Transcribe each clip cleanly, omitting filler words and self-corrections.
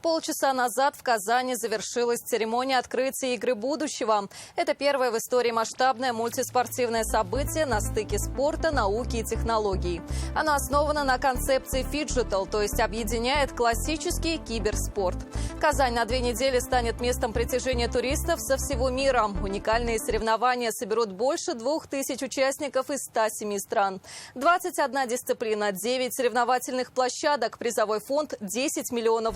Полчаса назад в Казани завершилась церемония открытия игры будущего. Это первое в истории масштабное мультиспортивное событие на стыке спорта, науки и технологий. Оно основано на концепции фиджитал, то есть объединяет классический киберспорт. Казань на 2 недели станет местом притяжения туристов со всего мира. Уникальные соревнования соберут больше 2000 участников из 107 стран. 21 дисциплина, 9 соревновательных площадок, призовой фонд $10 миллионов.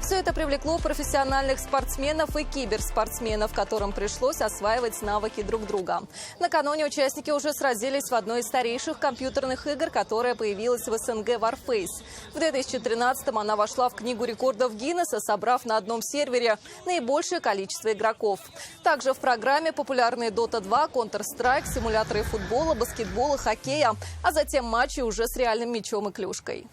Все это привлекло профессиональных спортсменов и киберспортсменов, которым пришлось осваивать навыки друг друга. Накануне участники уже сразились в одной из старейших компьютерных игр, которая появилась в СНГ, Warface. В 2013-м она вошла в Книгу рекордов Гиннесса, собрав на одном сервере наибольшее количество игроков. Также в программе популярные Dota 2, Counter-Strike, симуляторы футбола, баскетбола, хоккея, а затем матчи уже с реальным мячом и клюшкой.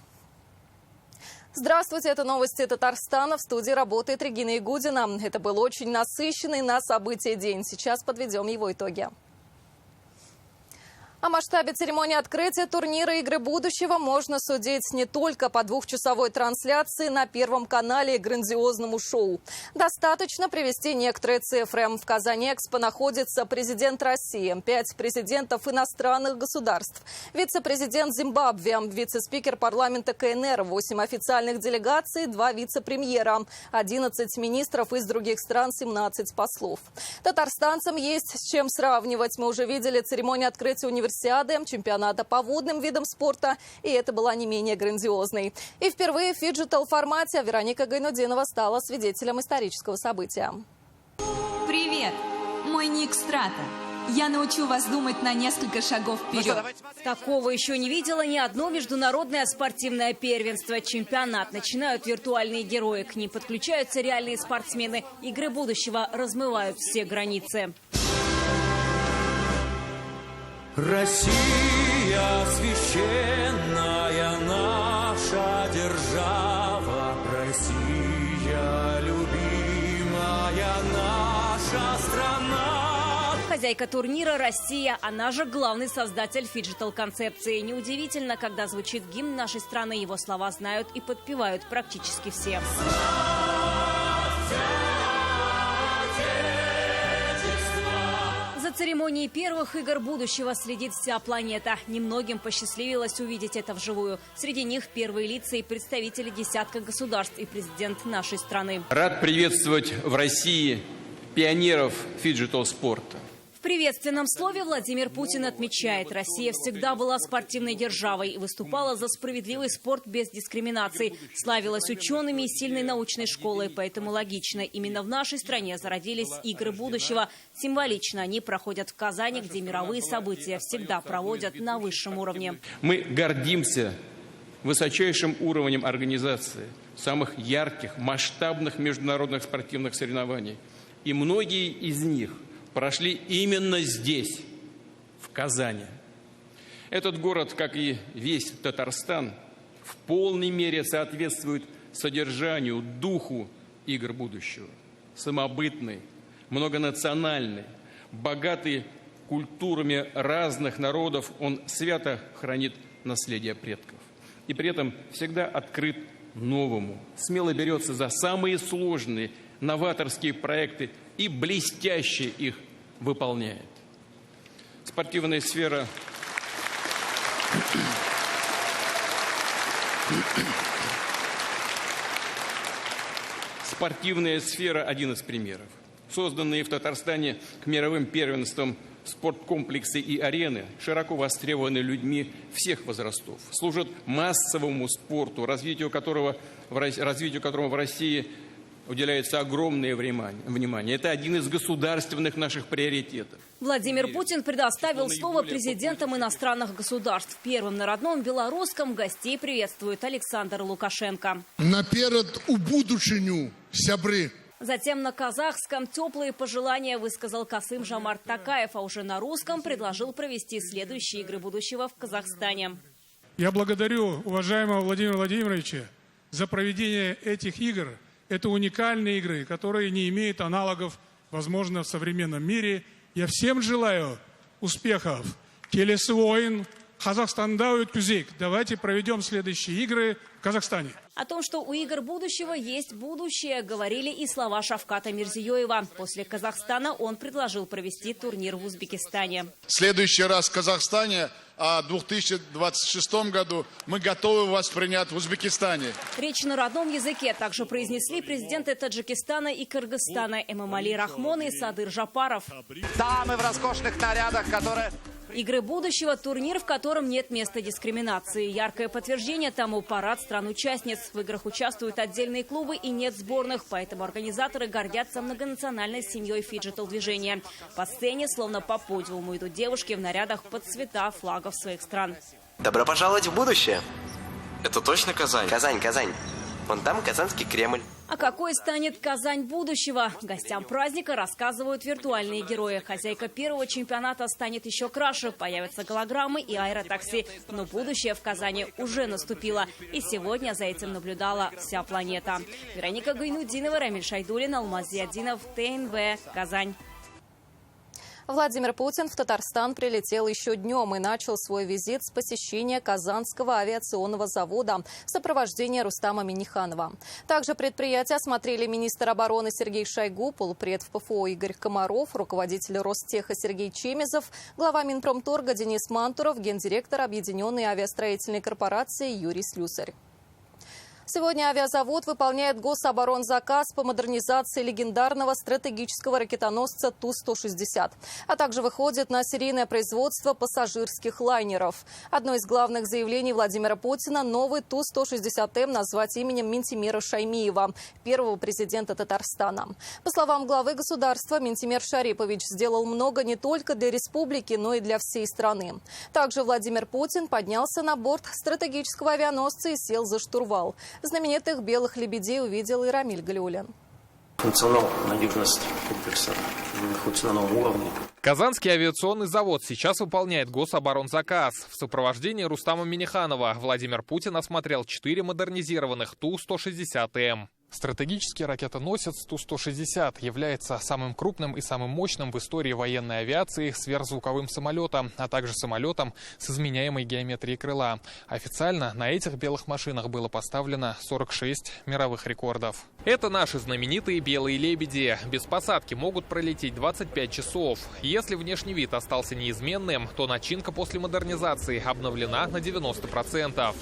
Здравствуйте, это новости Татарстана. В студии работает Регина Ягудина. Это был очень насыщенный на события день. Сейчас подведем его итоги. О масштабе церемонии открытия турнира «Игры будущего» можно судить не только по двухчасовой трансляции на Первом канале и грандиозному шоу. Достаточно привести некоторые цифры. В Казани-Экспо находится президент России, 5 президентов иностранных государств, вице-президент Зимбабве, вице-спикер парламента КНР, 8 официальных делегаций, 2 вице-премьера, 11 министров из других стран, 17 послов. Татарстанцам есть с чем сравнивать. Мы уже видели церемонию открытия университета, чемпионата по водным видам спорта, и это была не менее грандиозной. И впервые в фиджитал-формате Вероника Гайнудинова стала свидетелем исторического события. Привет! Мой ник Страта. Я научу вас думать на несколько шагов вперед. Такого еще не видела ни одно международное спортивное первенство. Чемпионат начинают виртуальные герои. К ним подключаются реальные спортсмены. Игры будущего размывают все границы. Россия священная наша держава, Россия любимая наша страна. Хозяйка турнира Россия, она же главный создатель фиджитал-концепции. Неудивительно, когда звучит гимн нашей страны, его слова знают и подпевают практически все. За церемонией первых игр будущего следит вся планета. Немногим посчастливилось увидеть это вживую. Среди них первые лица и представители десятков государств и президент нашей страны. Рад приветствовать в России пионеров фиджитал-спорта. В приветственном слове Владимир Путин отмечает, Россия всегда была спортивной державой и выступала за справедливый спорт без дискриминаций. Славилась учеными и сильной научной школой, поэтому логично, именно в нашей стране зародились игры будущего. Символично они проходят в Казани, где мировые события всегда проводят на высшем уровне. Мы гордимся высочайшим уровнем организации самых ярких, масштабных международных спортивных соревнований. И многие из них прошли именно здесь, в Казани. Этот город, как и весь Татарстан, в полной мере соответствует содержанию, духу игр будущего. Самобытный, многонациональный, богатый культурами разных народов, он свято хранит наследие предков. И при этом всегда открыт новому, смело берется за самые сложные, новаторские проекты и блестяще их выполняет. Спортивная сфера один из примеров. Созданные в Татарстане к мировым первенствам спорткомплексы и арены широко востребованы людьми всех возрастов, служат массовому спорту, развитию которого в России уделяется огромное внимание. Это один из государственных наших приоритетов. Владимир Путин предоставил слово президентам иностранных государств. Первым на родном белорусском гостей приветствует Александр Лукашенко. Наперед у будущему, сябры. Затем на казахском теплые пожелания высказал Касым-Жомарт Токаев, а уже на русском предложил провести следующие игры будущего в Казахстане. Я благодарю уважаемого Владимира Владимировича за проведение этих игр. Это уникальные игры, которые не имеют аналогов, возможно, в современном мире. Я всем желаю успехов. Келесі ойын Казахстанда өткізейік. Давайте проведем следующие игры в Казахстане. О том, что у игр будущего есть будущее, говорили и слова Шавката Мирзиёева. После Казахстана он предложил провести турнир в Узбекистане. В следующий раз в Казахстане, а в 2026 году мы готовы вас принять в Узбекистане. Речь на родном языке также произнесли президенты Таджикистана и Кыргызстана Эмомали Рахмон и Садыр Жапаров. Дамы в роскошных нарядах, которые... Игры будущего – турнир, в котором нет места дискриминации. Яркое подтверждение тому – парад стран-участниц. В играх участвуют отдельные клубы и нет сборных, поэтому организаторы гордятся многонациональной семьей фиджитал-движения. По сцене, словно по подиуму, идут девушки в нарядах под цвета флагов своих стран. Добро пожаловать в будущее! Это точно Казань? Казань. Вон там Казанский Кремль. А какой станет Казань будущего? Гостям праздника рассказывают виртуальные герои. Хозяйка первого чемпионата станет еще краше. Появятся голограммы и аэротакси. Но будущее в Казани уже наступило. И сегодня за этим наблюдала вся планета. Вероника Гайнудинова, Рамиль Шайдулин, Алмаз Зиаддинов, ТНВ, Казань. Владимир Путин в Татарстан прилетел еще днем и начал свой визит с посещения Казанского авиационного завода в сопровождении Рустама Минниханова. Также предприятие осмотрели министр обороны Сергей Шойгу, полпред в ПФО Игорь Комаров, руководитель Ростеха Сергей Чемезов, глава Минпромторга Денис Мантуров, гендиректор Объединенной авиастроительной корпорации Юрий Слюсарь. Сегодня авиазавод выполняет гособоронзаказ по модернизации легендарного стратегического ракетоносца Ту-160, а также выходит на серийное производство пассажирских лайнеров. Одно из главных заявлений Владимира Путина – новый Ту-160М назвать именем Минтимира Шаймиева, первого президента Татарстана. По словам главы государства, Минтимир Шарипович сделал много не только для республики, но и для всей страны. Также Владимир Путин поднялся на борт стратегического авианосца и сел за штурвал. Знаменитых белых лебедей увидел и Рамиль Галиулин. Функционал, надежность комплекса находится на новом уровне. Казанский авиационный завод сейчас выполняет гособоронзаказ. В сопровождении Рустама Минниханова Владимир Путин осмотрел 4 модернизированных Ту-160М. Стратегический ракетоносец Ту-160 является самым крупным и самым мощным в истории военной авиации сверхзвуковым самолетом, а также самолетом с изменяемой геометрией крыла. Официально на этих белых машинах было поставлено 46 мировых рекордов. Это наши знаменитые белые лебеди. Без посадки могут пролететь 25 часов. Если внешний вид остался неизменным, то начинка после модернизации обновлена на 90%.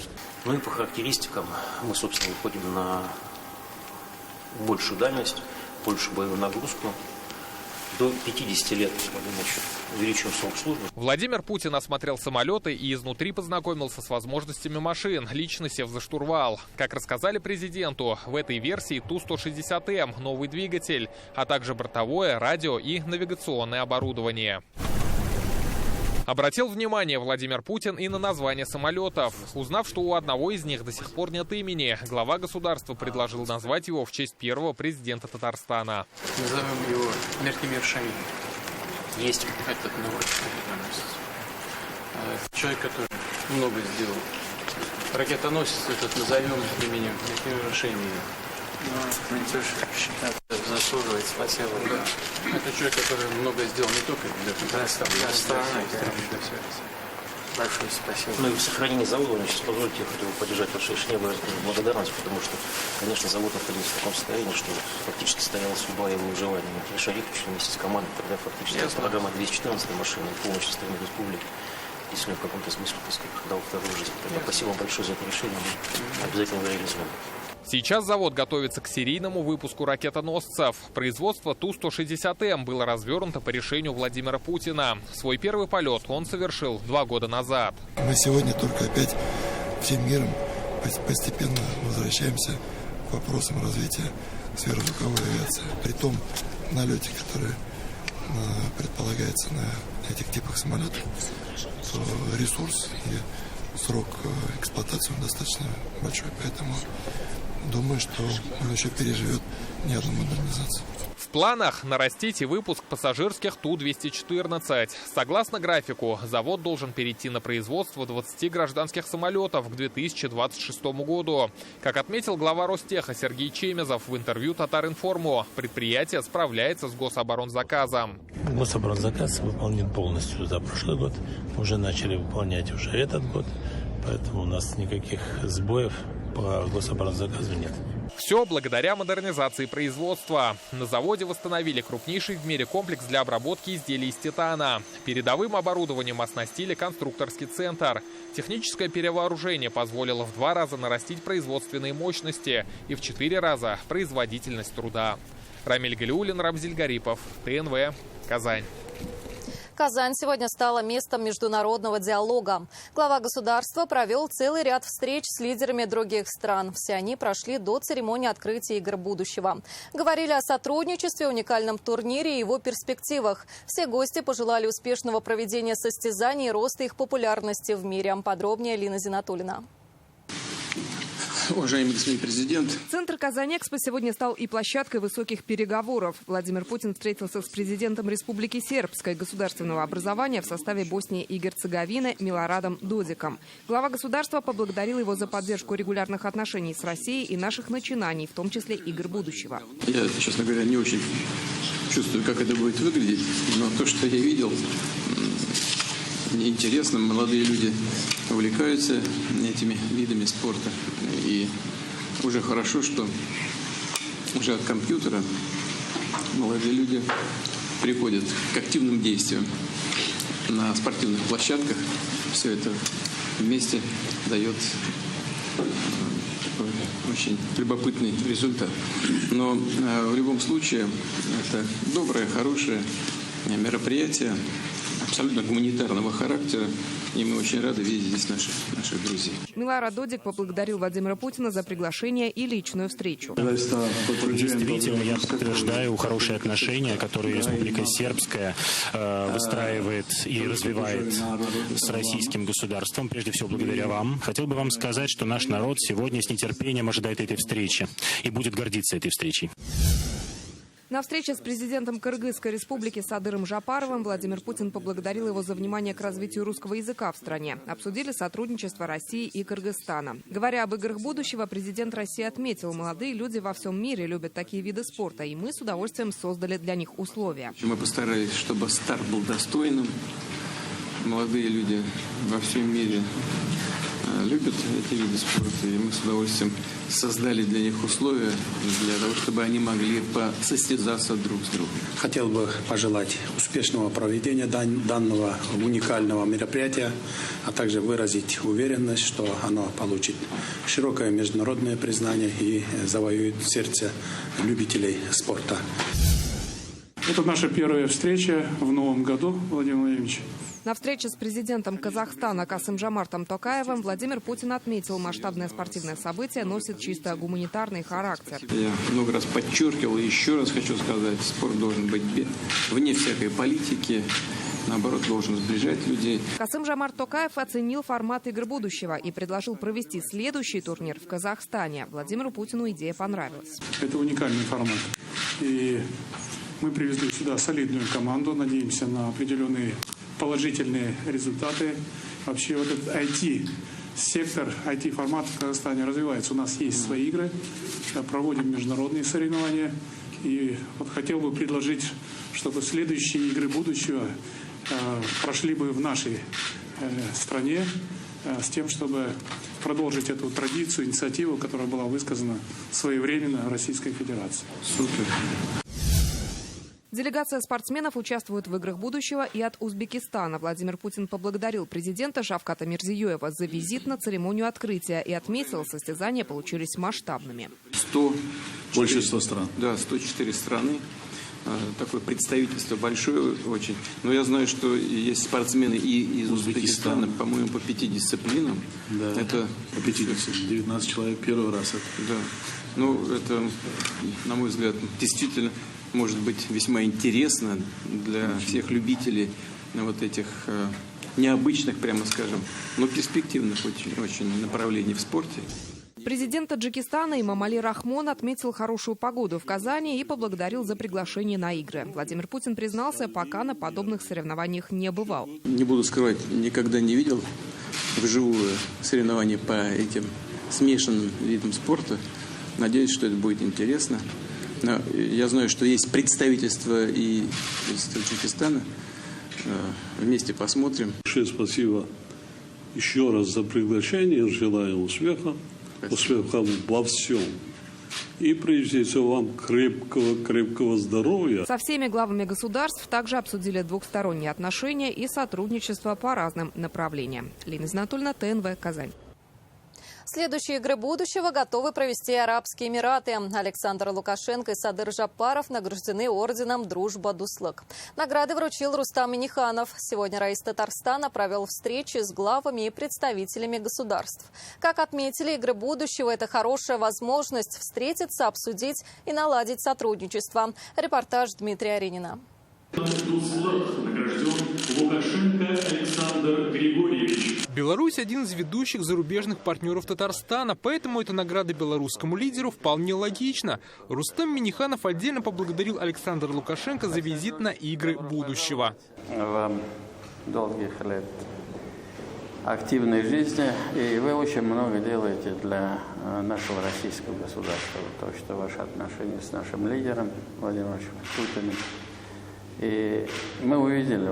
Ну и по характеристикам мы, собственно, выходим на большую дальность, большую боевую нагрузку. До 50 лет увеличиваем срок службы. Владимир Путин осмотрел самолеты и изнутри познакомился с возможностями машин, лично сев за штурвал. Как рассказали президенту, в этой версии Ту-160М новый двигатель, а также бортовое, радио и навигационное оборудование. Обратил внимание Владимир Путин и на название самолетов. Узнав, что у одного из них до сих пор нет имени, глава государства предложил назвать его в честь первого президента Татарстана. Назовем его Минтимир Шаймиев. Есть. Этот новый ракетоносец. Человек, который много сделал. Ракетоносец этот назовем именем Минтимира Шаймиева. Ну, заслуживает, спасибо. Да. Это человек, который много сделал не только для страны, Большое спасибо. Ну и в сохранении завода, сейчас позвольте, я хотел поддержать ваши небо благодарность, потому что, конечно, завод находился в таком состоянии, что фактически стояла судьба его выживания. Шарипович вместе с командой тогда фактически программа 214 машины, полностью страны республики. Если в каком-то смысле, так сказать, дал вторую жизнь. Тогда спасибо большое за это решение, мы обязательно реализуем. Сейчас завод готовится к серийному выпуску ракетоносцев. Производство Ту-160М было развернуто по решению Владимира Путина. Свой первый полет он совершил 2 года назад. Мы сегодня только опять всем миром постепенно возвращаемся к вопросам развития сверхзвуковой авиации. При том налете, который предполагается на этих типах самолетов, то ресурс и срок эксплуатации достаточно большой. Поэтому думаю, что он еще переживет не одну модернизацию. В планах нарастить и выпуск пассажирских Ту-214. Согласно графику, завод должен перейти на производство 20 гражданских самолетов к 2026 году. Как отметил глава Ростеха Сергей Чемезов в интервью Татаринформу, предприятие справляется с гособоронзаказом. Гособоронзаказ выполнен полностью за прошлый год. Уже начали выполнять уже этот год. Поэтому у нас никаких сбоев по гособоронзаказу нет. Все благодаря модернизации производства. На заводе восстановили крупнейший в мире комплекс для обработки изделий из титана. Передовым оборудованием оснастили конструкторский центр. Техническое перевооружение позволило в 2 раза нарастить производственные мощности и в 4 раза производительность труда. Рамиль Галиуллин, Рамзиль Гарипов, ТНВ, Казань. Казань сегодня стала местом международного диалога. Глава государства провел целый ряд встреч с лидерами других стран. Все они прошли до церемонии открытия игр будущего. Говорили о сотрудничестве, уникальном турнире и его перспективах. Все гости пожелали успешного проведения состязаний и роста их популярности в мире. Подробнее Лина Зинатуллина. Уважаемый господин президент. Центр Казань-Экспо сегодня стал и площадкой высоких переговоров. Владимир Путин встретился с президентом Республики Сербской государственного образования в составе Боснии и Герцеговины Милорадом Додиком. Глава государства поблагодарил его за поддержку регулярных отношений с Россией и наших начинаний, в том числе игр будущего. Я, честно говоря, не очень чувствую, как это будет выглядеть, но то, что я видел, мне интересно. Молодые люди увлекаются этими видами спорта. И уже хорошо, что уже от компьютера молодые люди приходят к активным действиям на спортивных площадках. Все это вместе дает такой очень любопытный результат. Но в любом случае это доброе, хорошее мероприятие, абсолютно гуманитарного характера. И мы очень рады видеть здесь наших друзей. Милорад Додик поблагодарил Владимира Путина за приглашение и личную встречу. Действительно, я подтверждаю хорошие отношения, которые Республика Сербская выстраивает и развивает с российским государством, прежде всего благодаря вам. Хотел бы вам сказать, что наш народ сегодня с нетерпением ожидает этой встречи и будет гордиться этой встречей. На встрече с президентом Кыргызской республики Садыром Жапаровым Владимир Путин поблагодарил его за внимание к развитию русского языка в стране. Обсудили сотрудничество России и Кыргызстана. Говоря об играх будущего, президент России отметил, молодые люди во всем мире любят такие виды спорта, и мы с удовольствием создали для них условия. Мы постарались, чтобы старт был достойным. Молодые люди во всем мире любят эти виды спорта, и мы с удовольствием создали для них условия для того, чтобы они могли посостязаться друг с другом. Хотел бы пожелать успешного проведения данного уникального мероприятия, а также выразить уверенность, что оно получит широкое международное признание и завоюет сердце любителей спорта. Это наша первая встреча в новом году, Владимир Владимирович. На встрече с президентом Казахстана Касым-Жомартом Токаевым Владимир Путин отметил, масштабное спортивное событие носит чисто гуманитарный характер. Я много раз подчеркивал и еще раз хочу сказать, спорт должен быть вне всякой политики, наоборот, должен сближать людей. Касым-Жомарт Токаев оценил формат игр будущего и предложил провести следующий турнир в Казахстане. Владимиру Путину идея понравилась. Это уникальный формат. И мы привезли сюда солидную команду, надеемся на определенные положительные результаты. Вообще вот этот IT-сектор, IT-формат в Казахстане развивается. У нас есть свои игры, проводим международные соревнования. И вот хотел бы предложить, чтобы следующие игры будущего прошли бы в нашей стране с тем, чтобы продолжить эту традицию, инициативу, которая была высказана своевременно Российской Федерацией. Супер. Делегация спортсменов участвует в играх будущего и от Узбекистана. Владимир Путин поблагодарил президента Шавката Мирзиёева за визит на церемонию открытия и отметил, состязания получились масштабными. Больше 100 стран. Да, 104 страны. Такое представительство большое очень. Но я знаю, что есть спортсмены и из Узбекистана, по-моему, по 5 дисциплинам. Да, это по 50, 19 человек первый раз. Да. Ну, это, на мой взгляд, действительно может быть весьма интересно для всех любителей вот этих необычных, прямо скажем, но перспективных очень направлений в спорте. Президент Таджикистана Имомали Рахмон отметил хорошую погоду в Казани и поблагодарил за приглашение на игры. Владимир Путин признался, пока на подобных соревнованиях не бывал. Не буду скрывать, никогда не видел вживую соревнования по этим смешанным видам спорта. Надеюсь, что это будет интересно. Но я знаю, что есть представительство и из Таджикистана. Вместе посмотрим. Большое спасибо еще раз за приглашение. Желаю успеха. Успеха во всем. И прежде всего вам крепкого здоровья. Со всеми главами государств также обсудили двухсторонние отношения и сотрудничество по разным направлениям. Лина Знатульна, ТНВ, Казань. Следующие игры будущего готовы провести Арабские Эмираты. Александр Лукашенко и Садыр Жапаров награждены орденом «Дружба Дуслык». Награды вручил Рустам Минниханов. Сегодня раис Татарстана провел встречи с главами и представителями государств. Как отметили, игры будущего – это хорошая возможность встретиться, обсудить и наладить сотрудничество. Репортаж Дмитрия Аринина. Награжден Лукашенко Александр Григорьевич. Беларусь – один из ведущих зарубежных партнеров Татарстана, поэтому эта награда белорусскому лидеру вполне логична. Рустам Минниханов отдельно поблагодарил Александра Лукашенко за визит на игры будущего. Вам долгих лет активной жизни, и вы очень много делаете для нашего российского государства. То, что ваши отношения с нашим лидером Владимиром Путиным. И мы увидели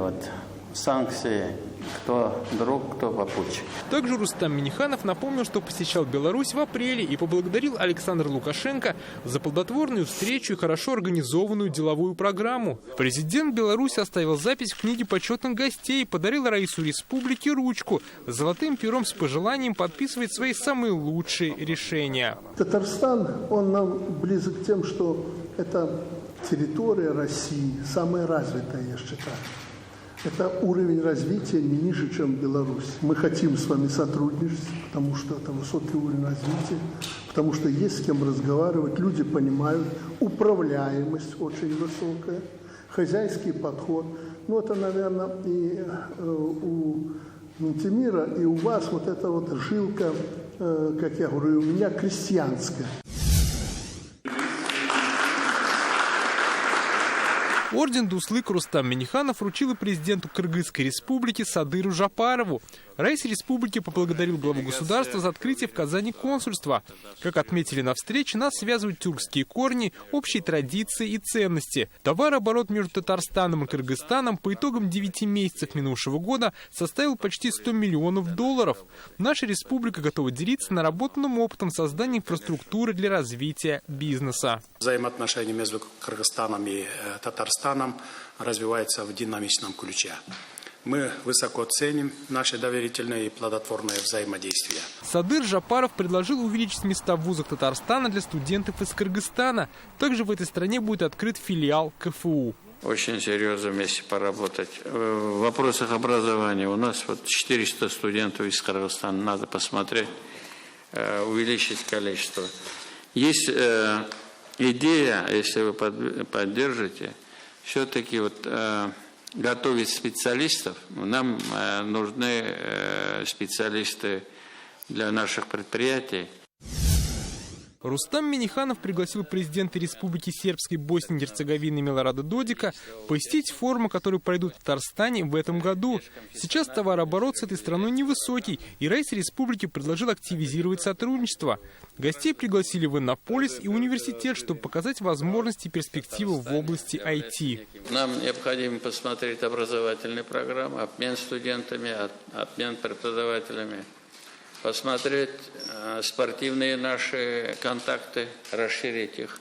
санкции, кто друг, кто попутчик. Также Рустам Минниханов напомнил, что посещал Беларусь в апреле и поблагодарил Александра Лукашенко за плодотворную встречу и хорошо организованную деловую программу. Президент Беларуси оставил запись в книге почетных гостей и подарил раису республики ручку с золотым пером с пожеланием подписывать свои самые лучшие решения. Татарстан, он нам близок тем, что это территория России, самая развитая, я считаю. Это уровень развития не ниже, чем Беларусь. Мы хотим с вами сотрудничать, потому что это высокий уровень развития, потому что есть с кем разговаривать, люди понимают, управляемость очень высокая, хозяйский подход. Ну, это, наверное, и у Мунтимира, и у вас эта жилка, как я говорю, у меня крестьянская. Орден Дуслык Рустам Минниханов вручил и президенту Кыргызской республики Садыру Жапарову. Раис республики поблагодарил главу государства за открытие в Казани консульства. Как отметили на встрече, нас связывают тюркские корни, общие традиции и ценности. Товарооборот между Татарстаном и Кыргызстаном по итогам 9 месяцев минувшего года составил почти $100 миллионов. Наша республика готова делиться наработанным опытом создания инфраструктуры для развития бизнеса. Взаимоотношения между Кыргызстаном и Татарстаном развиваются в динамичном ключе. Мы высоко ценим наше доверительное и плодотворное взаимодействие. Садыр Жапаров предложил увеличить места в вузах Татарстана для студентов из Кыргызстана. Также в этой стране будет открыт филиал КФУ. Очень серьезно вместе поработать. В вопросах образования у нас 400 студентов из Кыргызстана. Надо посмотреть, увеличить количество. Есть идея, если вы поддержите, все-таки готовить специалистов. Нам нужны специалисты для наших предприятий. Рустам Минниханов пригласил президента Республики Сербской Боснии и Герцеговины Милорада Додика посетить форумы, которые пройдут в Татарстане в этом году. Сейчас товарооборот с этой страной невысокий, и раис республики предложил активизировать сотрудничество. Гостей пригласили в Иннополис и университет, чтобы показать возможности и перспективы в области IT. Нам необходимо посмотреть образовательные программы, обмен студентами, обмен преподавателями. Посмотреть спортивные наши контакты, расширить их.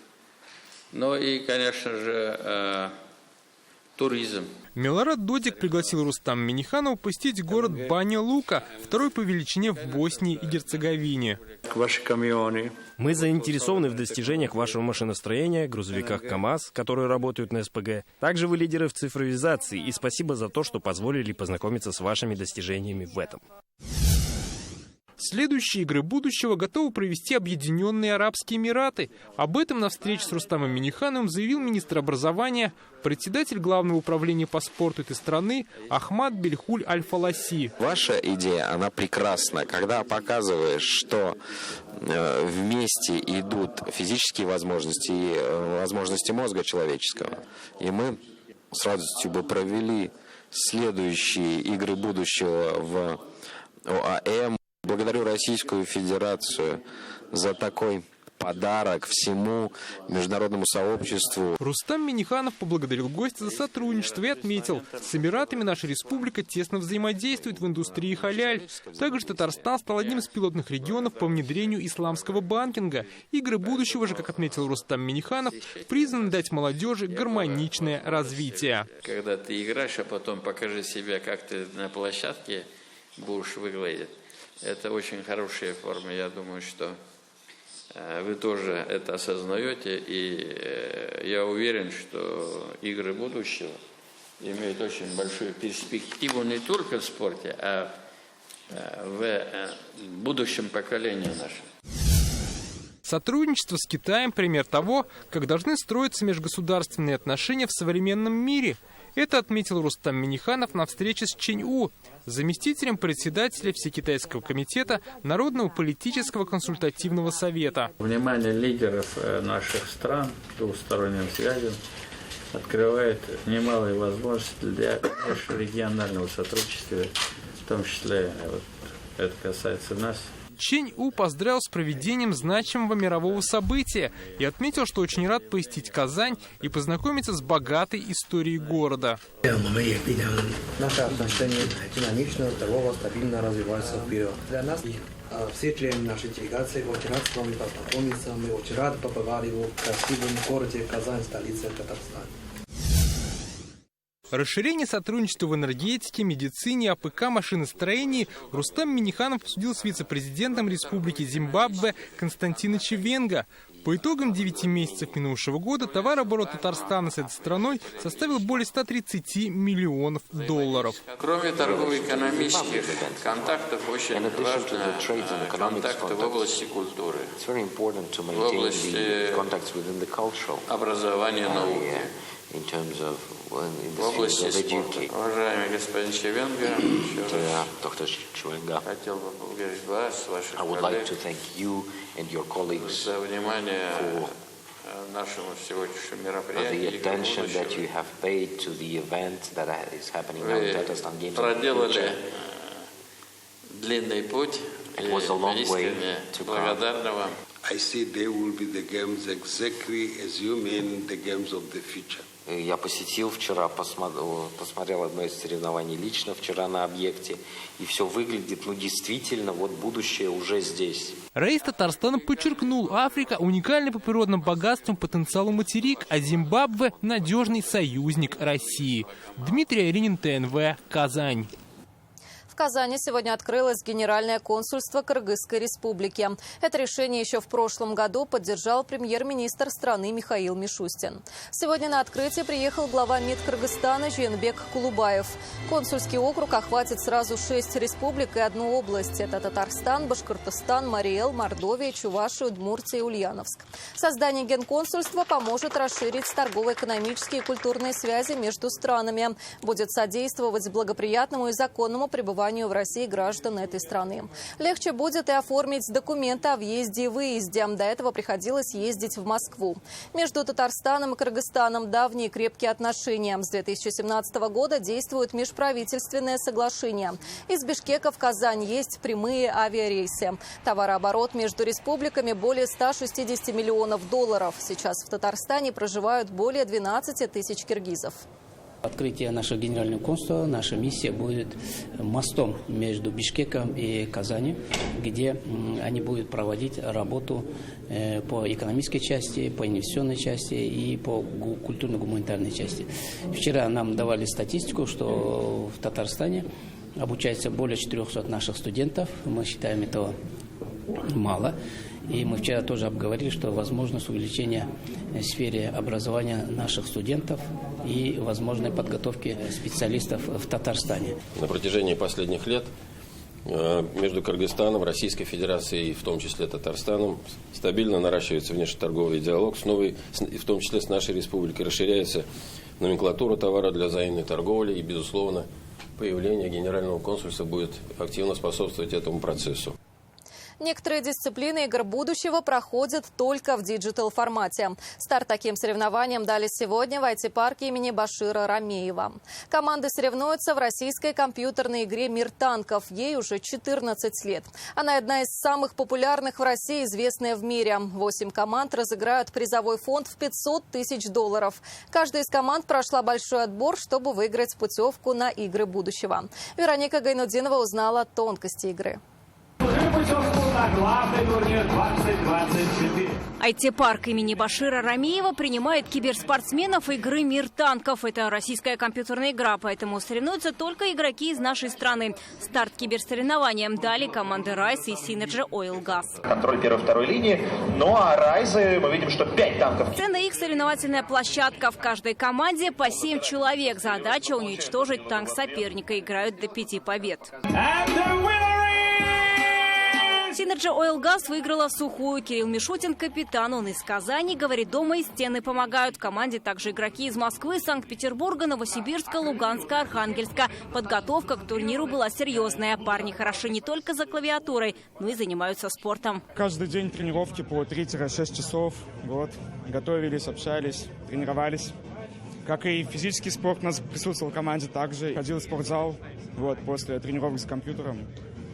Ну и, конечно же, туризм. Милорад Додик пригласил Рустама Минниханова посетить город Баня-Лука, второй по величине в Боснии и Герцеговине. Мы заинтересованы в достижениях вашего машиностроения, грузовиках КАМАЗ, которые работают на СПГ. Также вы лидеры в цифровизации, и спасибо за то, что позволили познакомиться с вашими достижениями в этом. Следующие игры будущего готовы провести Объединенные Арабские Эмираты. Об этом на встрече с Рустамом Миннихановым заявил министр образования, председатель Главного управления по спорту этой страны Ахмад Бельхуль Аль-Фаласи. Ваша идея, она прекрасна, когда показываешь, что вместе идут физические возможности и возможности мозга человеческого. И мы с радостью бы провели следующие игры будущего в ОАЭ. Благодарю Российскую Федерацию за такой подарок всему международному сообществу. Рустам Минниханов поблагодарил гостя за сотрудничество и отметил, с Эмиратами наша республика тесно взаимодействует в индустрии халяль. Также Татарстан стал одним из пилотных регионов по внедрению исламского банкинга. Игры будущего же, как отметил Рустам Минниханов, призваны дать молодежи гармоничное развитие. Когда ты играешь, а потом покажи себя, как ты на площадке будешь выглядеть. Это очень хорошая форма. Я думаю, что вы тоже это осознаете. И я уверен, что игры будущего имеют очень большую перспективу не только в спорте, а в будущем поколении нашем. Сотрудничество с Китаем – пример того, как должны строиться межгосударственные отношения в современном мире. Это отметил Рустам Минниханов на встрече с Чень У, заместителем председателя Всекитайского комитета Народного политического консультативного совета. Внимание лидеров наших стран к двусторонним связям открывает немалые возможности для регионального сотрудничества, в том числе это касается нас. Чень У поздравил с проведением значимого мирового события и отметил, что очень рад посетить Казань и познакомиться с богатой историей города. Наши отношения динамично, здорово, стабильно развиваются вперед. Для нас все члены нашей делегации очень рады с вами познакомиться. Мы очень рады побывали в красивом городе Казань, столице Татарстана. Расширение сотрудничества в энергетике, медицине, АПК, машиностроении Рустам Минниханов обсудил с вице-президентом Республики Зимбабве Константином Чивенго. По итогам 9 месяцев минувшего года товарооборот Татарстана с этой страной составил более 130 миллионов долларов. Кроме торгово-экономических контактов, очень важны контакты в области культуры, в области образования, науки, в области спорта. Уважаемый господин Чивенго, хотел бы поблагодарить вас, ваших коллег, за внимание нашему сегодняшнему мероприятию. Вы проделали длинный путь, и искренне благодарна вам. Я посетил вчера, посмотрел одно из соревнований лично вчера на объекте. И все выглядит, действительно, будущее уже здесь. Раис Татарстана подчеркнул, Африка – уникальный по природным богатствам потенциалу материк, а Зимбабве – надежный союзник России. Дмитрий Аринин, ТНВ, Казань. В Казани сегодня открылось Генеральное консульство Кыргызской республики. Это решение еще в прошлом году поддержал премьер-министр страны Михаил Мишустин. Сегодня на открытие приехал глава МИД Кыргызстана Жээнбек Кулубаев. Консульский округ охватит сразу 6 республик и 1 область. Это Татарстан, Башкортостан, Мари-Эл, Мордовия, Чувашия, Удмуртия и Ульяновск. Создание генконсульства поможет расширить торгово-экономические и культурные связи между странами. Будет содействовать благоприятному и законному пребыванию в России граждан этой страны. Легче будет и оформить документы о въезде и выезде. До этого приходилось ездить в Москву. Между Татарстаном и Кыргызстаном давние крепкие отношения. С 2017 года действует межправительственное соглашение. Из Бишкека в Казань есть прямые авиарейсы. Товарооборот между республиками более 160 миллионов долларов. Сейчас в Татарстане проживают более 12 тысяч киргизов. Открытие нашего генерального консульства, наша миссия будет мостом между Бишкеком и Казанью, где они будут проводить работу по экономической части, по инвестиционной части и по культурно-гуманитарной части. Вчера нам давали статистику, что в Татарстане обучается более 400 наших студентов. Мы считаем это мало. И мы вчера тоже обговорили, что возможность увеличения в сфере образования наших студентов и возможной подготовки специалистов в Татарстане. На протяжении последних лет между Кыргызстаном, Российской Федерацией, в том числе Татарстаном, стабильно наращивается внешнеторговый диалог, в том числе с нашей республикой, расширяется номенклатура товара для взаимной торговли, и, безусловно, появление генерального консульства будет активно способствовать этому процессу. Некоторые дисциплины игр будущего проходят только в диджитал-формате. Старт таким соревнованиям дали сегодня в IT-парке имени Башира Рамеева. Команды соревнуются в российской компьютерной игре «Мир танков». Ей уже 14 лет. Она одна из самых популярных в России, известная в мире. 8 команд разыграют призовой фонд в $500 тысяч. Каждая из команд прошла большой отбор, чтобы выиграть путевку на игры будущего. Вероника Гайнудинова узнала тонкости игры. IT-парк имени Башира Рамеева принимает киберспортсменов игры «Мир танков». Это российская компьютерная игра, поэтому соревнуются только игроки из нашей страны. Старт киберсоревнованиям дали команды «Райз» и Synergy Oil Gas. Контроль первой-второй линии, ну а «Райзы» мы видим, что 5 танков. Сцена их соревновательная площадка. В каждой команде по 7 человек. Задача уничтожить танк соперника. Играют до 5 побед. Synergy Oil Gas выиграла в сухую. Кирилл Мишутин – капитан. Он из Казани. Говорит, дома и стены помогают. Команде также игроки из Москвы, Санкт-Петербурга, Новосибирска, Луганска, Архангельска. Подготовка к турниру была серьезная. Парни хороши не только за клавиатурой, но и занимаются спортом. Каждый день тренировки по 3-6 часов. Готовились, общались, тренировались. Как и физический спорт, у нас присутствовал в команде также. Ходил в спортзал после тренировок с компьютером,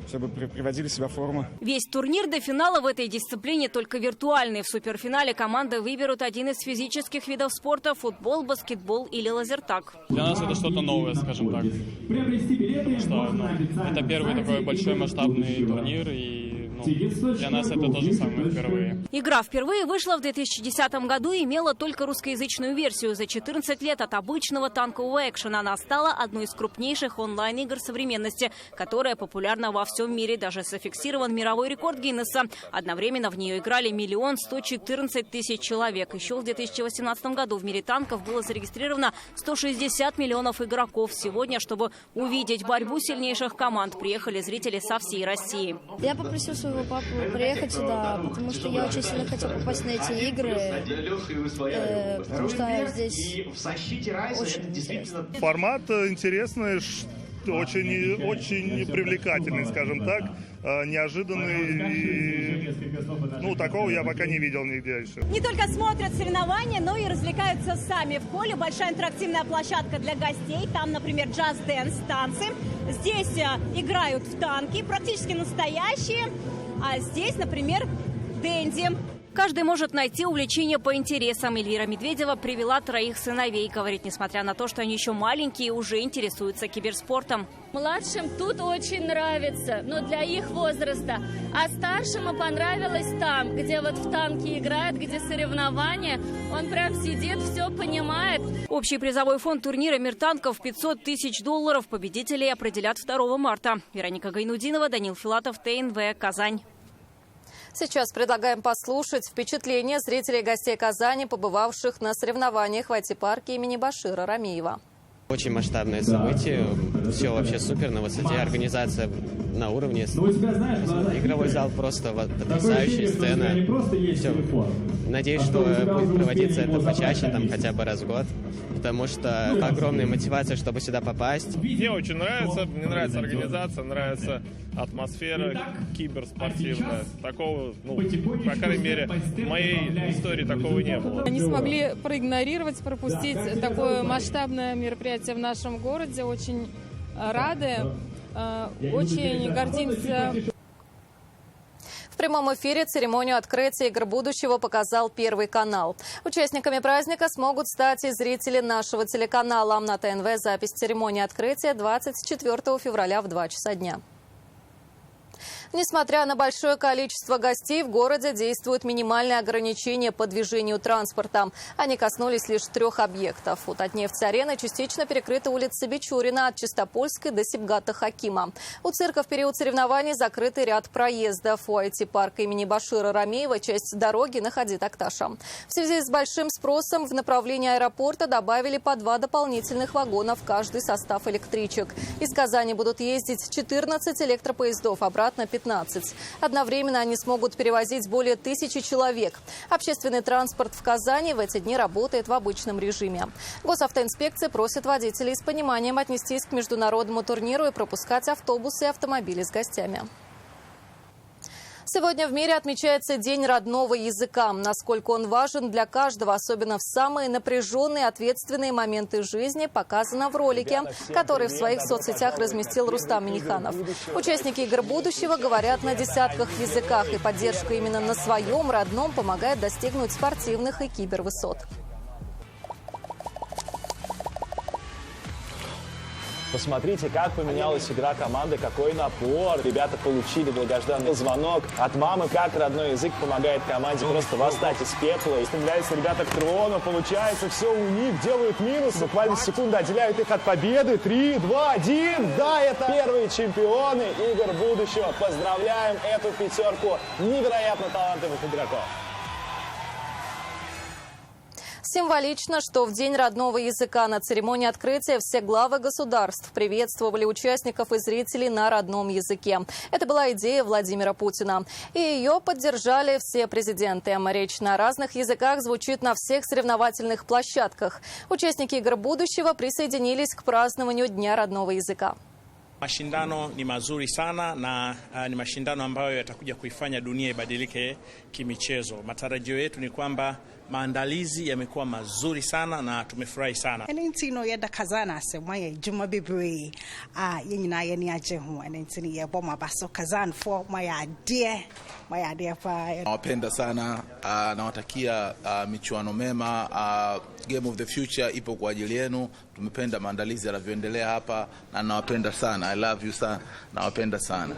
чтобы приводили себя в форму. Весь турнир до финала в этой дисциплине только виртуальный. В суперфинале команды выберут один из физических видов спорта – футбол, баскетбол или лазертаг. Для нас это что-то новое, скажем так. Это первый такой большой масштабный турнир, и для нас это тоже самое впервые. Игра впервые вышла в 2010 году и имела только русскоязычную версию. За 14 лет от обычного танкового экшена она стала одной из крупнейших онлайн-игр современности, которая популярна во всем мире. Даже зафиксирован мировой рекорд Гиннесса. Одновременно в нее играли 1 114 000 человек. Еще в 2018 году в мире танков было зарегистрировано 160 миллионов игроков. Сегодня, чтобы увидеть борьбу сильнейших команд, приехали зрители со всей России. Я попросил своего папу приехать сюда, потому что я очень сильно хотел попасть на эти игры, потому что здесь очень интересно. Формат интересный, очень привлекательный, скажем так, неожиданный. И, такого я пока не видел нигде еще. Не только смотрят соревнования, но и развлекаются сами. В холле большая интерактивная площадка для гостей. Там, например, джаз-дэнс, танцы. Здесь играют в танки, практически настоящие. А здесь, например, дэнди. Каждый может найти увлечение по интересам. Эльвира Медведева привела 3 сыновей. Говорит, несмотря на то, что они еще маленькие, уже интересуются киберспортом. Младшим тут очень нравится, но для их возраста. А старшему понравилось там, где в танки играют, где соревнования. Он прям сидит, все понимает. Общий призовой фонд турнира «Мир танков» $500 тысяч. Победителей определят 2 марта. Вероника Гайнудинова, Данил Филатов, ТНВ, Казань. Сейчас предлагаем послушать впечатления зрителей и гостей Казани, побывавших на соревнованиях в IT-парке имени Башира Рамеева. Очень масштабное событие, все вообще супер, на высоте, организация на уровне, игровой зал просто потрясающая, сцена, все. Надеюсь, что будет проводиться это почаще, хотя бы раз в год, потому что огромная мотивация, чтобы сюда попасть. Мне очень нравится, мне нравится организация, нравится атмосфера киберспортивная. Такого, по крайней мере, в моей истории такого не было. Не смогли проигнорировать, пропустить такое масштабное мероприятие в нашем городе. Очень рады, очень гордимся. В прямом эфире церемонию открытия игр будущего показал Первый канал. Участниками праздника смогут стать и зрители нашего телеканала. На ТНВ запись церемонии открытия 24 февраля в 2 часа дня. Несмотря на большое количество гостей, в городе действуют минимальные ограничения по движению транспорта. Они коснулись лишь 3 объектов. У Татнефть-арены частично перекрыта улица Бичурина от Чистопольской до Сибгата-Хакима. У цирка в период соревнований закрытый ряд проездов. У IT-парка имени Башира Рамеева часть дороги на Хади Такташа. В связи с большим спросом в направлении аэропорта добавили по 2 дополнительных вагона в каждый состав электричек. Из Казани будут ездить 14 электропоездов, обратно 15. Одновременно они смогут перевозить более 1000 человек. Общественный транспорт в Казани в эти дни работает в обычном режиме. Госавтоинспекция просит водителей с пониманием отнестись к международному турниру и пропускать автобусы и автомобили с гостями. Сегодня в мире отмечается День родного языка. Насколько он важен для каждого, особенно в самые напряженные, ответственные моменты жизни, показано в ролике, который в своих соцсетях разместил Рустам Минниханов. Участники игр будущего говорят на десятках языках, и поддержка именно на своем родном помогает достигнуть спортивных и кибервысот. Посмотрите, как поменялась игра команды, какой напор. Ребята получили долгожданный звонок от мамы, как родной язык помогает команде просто восстать из пепла. И стремляются ребята к трону, получается все у них, делают минус. Буквально секунды отделяют их от победы. 3, 2, 1. Да, это первые чемпионы игр будущего. Поздравляем эту пятерку невероятно талантливых игроков. Символично, что в День родного языка на церемонии открытия все главы государств приветствовали участников и зрителей на родном языке. Это была идея Владимира Путина. И ее поддержали все президенты. Речь на разных языках звучит на всех соревновательных площадках. Участники игр будущего присоединились к празднованию Дня родного языка. Mashindano ni mazuri sana na ni mashindano ambayo yatakuja kuifanya dunia ibadilike kimichezo. Matarajio yetu ni kwamba maandalizi yamekuwa mazuri sana na tumefurahi sana. Enentino yeda kazana asemwa ye juma bebre yenyina ye ni aje ho enentini ye boma baso kazan for my idea pa. Nawapenda sana, nawatakia michuano mema. Game of the future ipo kwa ajili yenu. Tumependa maandalizi yanavyoendelea hapa na nawapenda sana. I love you sana. Nawapenda sana.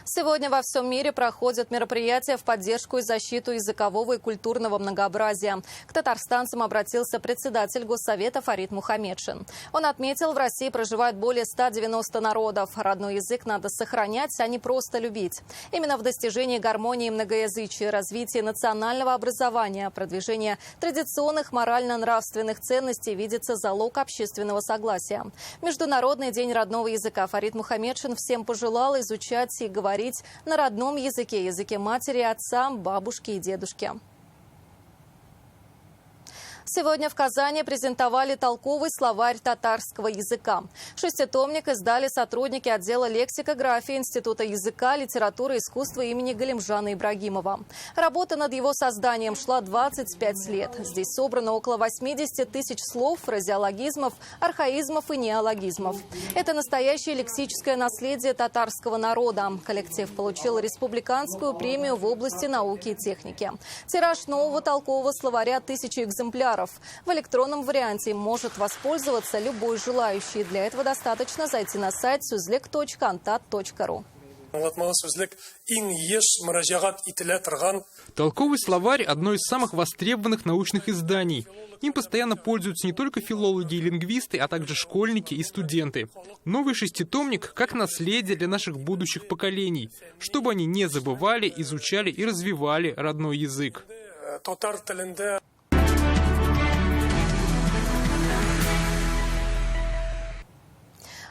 Сегодня во всем мире проходят мероприятия в поддержку и защиту языкового и культурного многообразия. К татарстанцам обратился председатель Госсовета Фарид Мухамедшин. Он отметил, в России проживает более 190 народов. Родной язык надо сохранять, а не просто любить. Именно в достижении гармонии многоязычия, развитии национального образования, продвижения традиционных морально-нравственных ценностей видится залог общественного согласия. Международный день родного языка Фарид Мухамедшин всем пожелал изучать и говорить на родном языке, языке матери, отца, бабушки и дедушки. Сегодня в Казани презентовали толковый словарь татарского языка. 6-томник издали сотрудники отдела лексикографии Института языка, литературы и искусства имени Галимжана Ибрагимова. Работа над его созданием шла 25 лет. Здесь собрано около 80 тысяч слов, фразеологизмов, архаизмов и неологизмов. Это настоящее лексическое наследие татарского народа. Коллектив получил республиканскую премию в области науки и техники. Тираж нового толкового словаря 1000 экземпляров. В электронном варианте им может воспользоваться любой желающий. Для этого достаточно зайти на сайт suzlek.antat.ru. Толковый словарь – одно из самых востребованных научных изданий. Им постоянно пользуются не только филологи и лингвисты, а также школьники и студенты. Новый 6-томник как наследие для наших будущих поколений, чтобы они не забывали, изучали и развивали родной язык.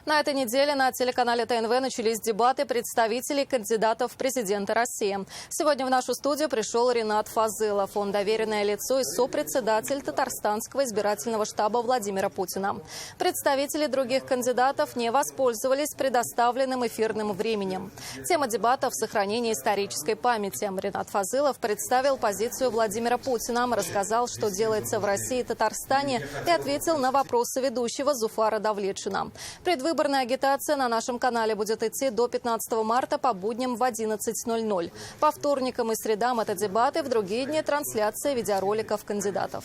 На этой неделе на телеканале ТНВ начались дебаты представителей кандидатов в президенты России. Сегодня в нашу студию пришел Ринат Фазылов. Он доверенное лицо и сопредседатель Татарстанского избирательного штаба Владимира Путина. Представители других кандидатов не воспользовались предоставленным эфирным временем. Тема дебатов – сохранение исторической памяти. Ринат Фазылов представил позицию Владимира Путина, рассказал, что делается в России и Татарстане, и ответил на вопросы ведущего Зуфара Давлетшина. Предвыборная агитация на нашем канале будет идти до 15 марта по будням в 11:00. По вторникам и средам это дебаты, в другие дни трансляция видеороликов кандидатов.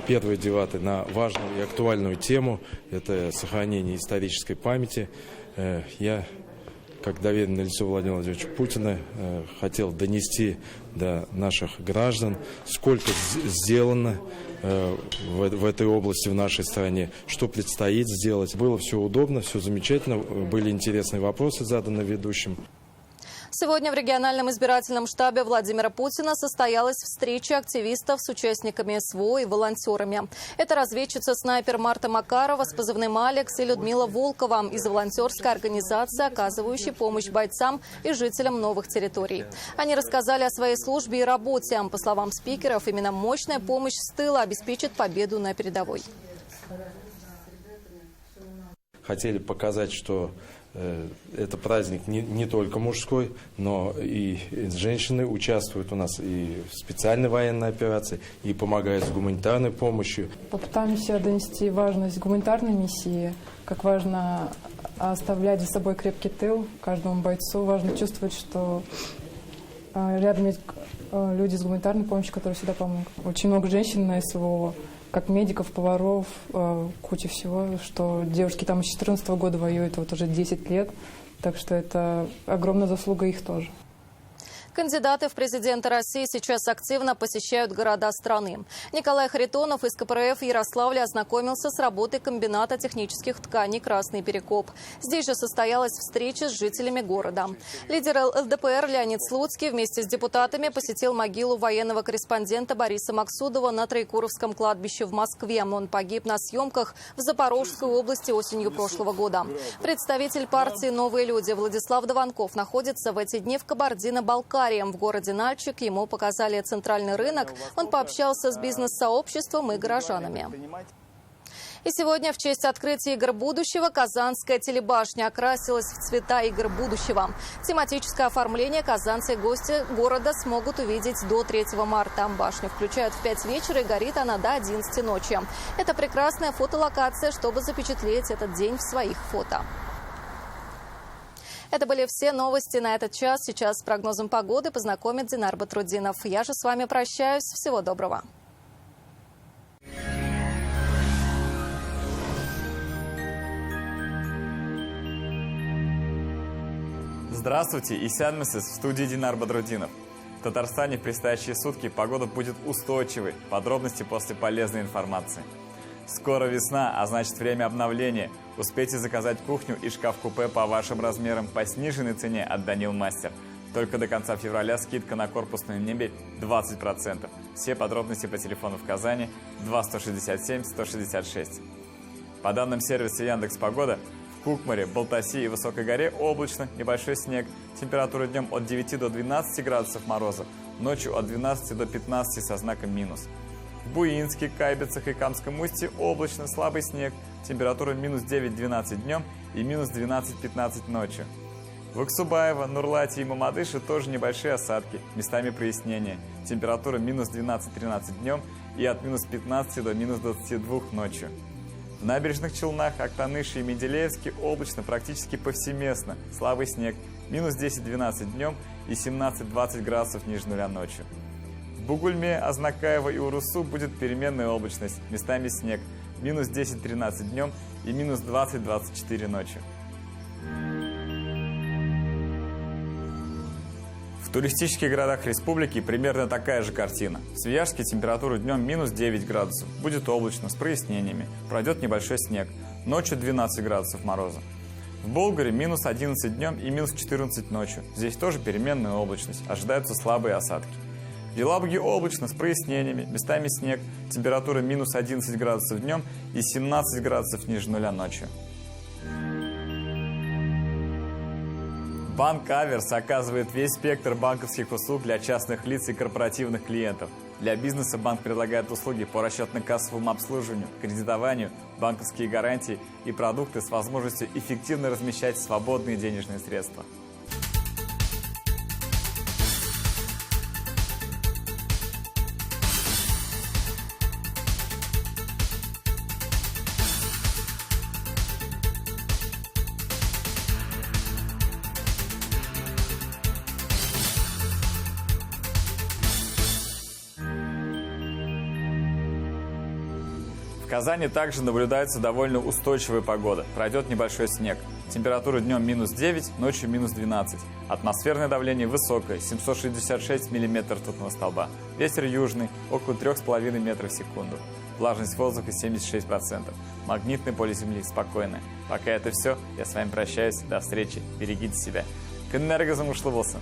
Первые дебаты на важную и актуальную тему – это сохранение исторической памяти. Я как доверенное лицо Владимира Владимировича Путина, хотел донести до наших граждан, сколько сделано в этой области в нашей стране, что предстоит сделать. Было все удобно, все замечательно, были интересные вопросы заданы ведущим. Сегодня в региональном избирательном штабе Владимира Путина состоялась встреча активистов с участниками СВО и волонтерами. Это разведчица-снайпер Марта Макарова с позывным «Алекс» и Людмила Волкова из волонтерской организации, оказывающей помощь бойцам и жителям новых территорий. Они рассказали о своей службе и работе. По словам спикеров, именно мощная помощь с тыла обеспечит победу на передовой. Хотели показать, что это праздник не только мужской, но и женщины участвуют у нас и в специальной военной операции, и помогают с гуманитарной помощью. Попытаемся донести важность гуманитарной миссии, как важно оставлять за собой крепкий тыл каждому бойцу. Важно чувствовать, что рядом есть люди с гуманитарной помощью, которые всегда помогут. Очень много женщин на СВО, как медиков, поваров, куча всего, что девушки там с 2014 года воюют вот уже 10 лет, так что это огромная заслуга их тоже. Кандидаты в президенты России сейчас активно посещают города страны. Николай Харитонов из КПРФ Ярославля ознакомился с работой комбината технических тканей «Красный Перекоп». Здесь же состоялась встреча с жителями города. Лидер ЛДПР Леонид Слуцкий вместе с депутатами посетил могилу военного корреспондента Бориса Максудова на Троекуровском кладбище в Москве. Он погиб на съемках в Запорожской области осенью прошлого года. Представитель партии «Новые люди» Владислав Дованков находится в эти дни в Кабардино-Балкарии. В городе Нальчик ему показали центральный рынок. Он пообщался с бизнес-сообществом и горожанами. И сегодня в честь открытия игр будущего Казанская телебашня окрасилась в цвета игр будущего. Тематическое оформление казанцы и гости города смогут увидеть до 3 марта. Башню включают в 5 вечера и горит она до 11 ночи. Это прекрасная фотолокация, чтобы запечатлеть этот день в своих фото. Это были все новости на этот час. Сейчас с прогнозом погоды познакомит Динар Батрудинов. Я же с вами прощаюсь. Всего доброго. Здравствуйте, Исянмесис, в студии Динар Батрудинов. В Татарстане в предстоящие сутки погода будет устойчивой. Подробности после полезной информации. Скоро весна, а значит время обновления. Успейте заказать кухню и шкаф-купе по вашим размерам по сниженной цене от Данил Мастер. Только до конца февраля скидка на корпусную мебель 20%. Все подробности по телефону в Казани 2-167-166. По данным сервиса Яндекс.Погода, в Кукмаре, Балтаси и Высокой горе облачно, небольшой снег. Температура днем от 9 до 12 градусов мороза, ночью от 12 до 15 со знаком минус. В Буинске, Кайбицах и Камском устье облачно, слабый снег. Температура минус 9-12 днем и минус 12-15 ночью. В Аксубаево, Нурлате и Мамадыше тоже небольшие осадки, местами прояснения. Температура минус 12-13 днем и от минус 15 до минус 22 ночью. В набережных Челнах, Актаныше и Менделеевске облачно практически повсеместно. Слабый снег, минус 10-12 днем и 17-20 градусов ниже нуля ночью. В Бугульме, Азнакаево и Урусу будет переменная облачность, местами снег, минус 10-13 днем и минус 20-24 ночью. В туристических городах республики примерно такая же картина. В Свияжске температура днем минус 9 градусов, будет облачно, с прояснениями, пройдет небольшой снег, ночью 12 градусов мороза. В Болгаре минус 11 днем и минус 14 ночью, здесь тоже переменная облачность, ожидаются слабые осадки. В Елабуге облачно, с прояснениями, местами снег, температура минус 11 градусов днем и 17 градусов ниже нуля ночью. Банк Аверс оказывает весь спектр банковских услуг для частных лиц и корпоративных клиентов. Для бизнеса банк предлагает услуги по расчетно-кассовому обслуживанию, кредитованию, банковские гарантии и продукты с возможностью эффективно размещать свободные денежные средства. В В Казани также наблюдается довольно устойчивая погода. Пройдет небольшой снег. Температура днем минус 9, ночью минус 12. Атмосферное давление высокое, 766 миллиметров ртутного столба. Ветер южный, около 3,5 метров в секунду. Влажность воздуха 76%. Магнитное поле Земли спокойное. Пока это все. Я с вами прощаюсь. До встречи. Берегите себя. Кэннерго замушлы болсын.